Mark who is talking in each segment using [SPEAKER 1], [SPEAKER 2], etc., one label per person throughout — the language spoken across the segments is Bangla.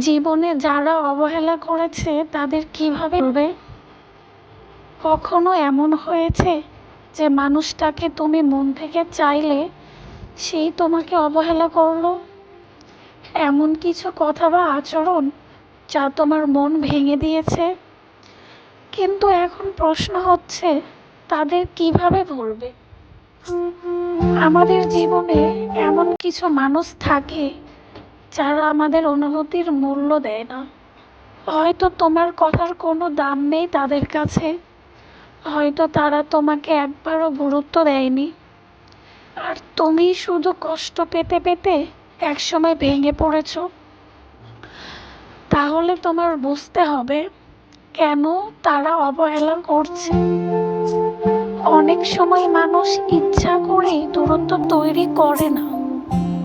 [SPEAKER 1] জীবনে যারা অবহেলা করেছে তাদের কিভাবে ভুলবে? কখনো এমন হয়েছে যে মানুষটাকে তুমি মন থেকে চাইলে সেই তোমাকে অবহেলা করলো? এমন কিছু কথা বা আচরণ যা তোমার মন ভেঙে দিয়েছে? কিন্তু এখন প্রশ্ন হচ্ছে, তাদের কিভাবে ভুলবে? আমাদের জীবনে এমন কিছু মানুষ থাকে যারা আমাদের অনুভূতির মূল্য দেয় না। হয়তো তোমার কথার কোনো দাম নেই তাদের কাছে, হয়তো তারা তোমাকে একবারও গুরুত্ব দেয়নি, আর তুমি শুধু কষ্ট পেতে পেতে একসময় ভেঙে পড়েছো। তাহলে তোমার বুঝতে হবে কেন তারা অবহেলা করছে। অনেক সময় মানুষ ইচ্ছা করেই দূরত্ব তৈরি করে না,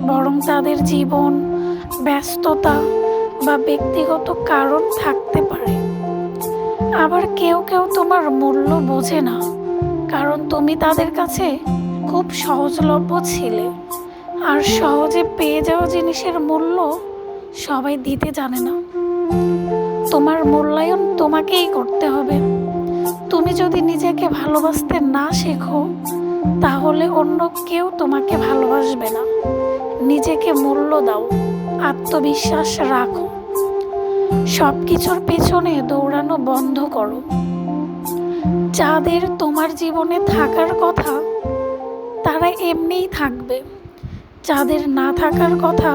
[SPEAKER 1] বরং তাদের জীবন, ব্যস্ততা বা ব্যক্তিগত কারণ থাকতে পারে। আবার কেউ কেউ তোমার মূল্য বোঝে না, কারণ তুমি তাদের কাছে খুব সহজলভ্য ছিলে, আর সহজে পেয়ে যাওয়া জিনিসের মূল্য সবাই দিতে জানে না। তোমার মূল্যায়ন তোমাকেই করতে হবে। তুমি যদি নিজেকে ভালোবাসতে না শেখো, তাহলে অন্য কেউ তোমাকে ভালোবাসবে না। নিজেকে মূল্য দাও, আত্মবিশ্বাস রাখো, সবকিছুর পেছনে দৌড়ানো বন্ধ করো। যাদের তোমার জীবনে থাকার কথা তারা এমনিই থাকবে, যাদের না থাকার কথা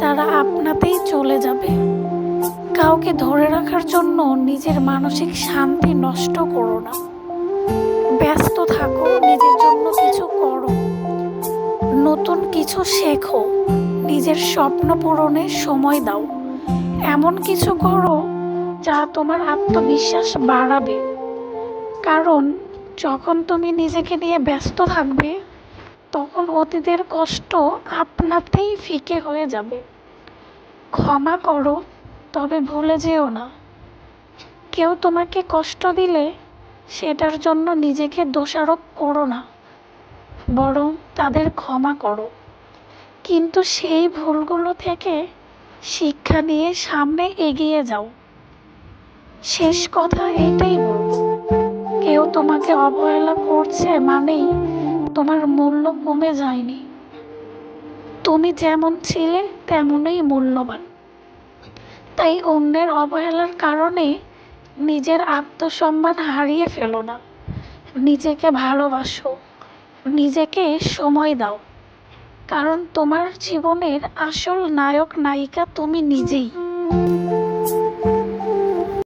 [SPEAKER 1] তারা আপনাতেই চলে যাবে। কাউকে ধরে রাখার জন্য নিজের মানসিক শান্তি নষ্ট করো না। ব্যস্ত থাকো, নিজের জন্য কিছু করো, নতুন কিছু শেখো, নিজের স্বপ্ন পূরণে সময় দাও। এমন কিছু করো যা তোমার আত্মবিশ্বাস বাড়াবে। কারণ যখন তুমি নিজেকে নিয়ে ব্যস্ত থাকবে, তখন অতীতের কষ্ট আপনাতেই ফিকে হয়ে যাবে। ক্ষমা করো, তবে ভুলে যেও না। কেউ তোমাকে কষ্ট দিলে সেটার জন্য নিজেকে দোষারোপ করো না, বরং তাদের ক্ষমা করো। কিন্তু সেই ভুলগুলো থেকে শিক্ষা নিয়ে সামনে এগিয়ে যাও। শেষ কথা এটাই বলবো, কেউ তোমাকে অবহেলা করছে মানেই তোমার মূল্য কমে যায়নি। তুমি যেমন ছিলে তেমনই মূল্যবান। তাই অন্যের অবহেলার কারণে নিজের আত্মসম্মান হারিয়ে ফেলো না। নিজেকে ভালোবাসো, নিজেকে সময় দাও, কারণ তোমার জীবনের আসল নায়ক নায়িকা তুমি নিজেই।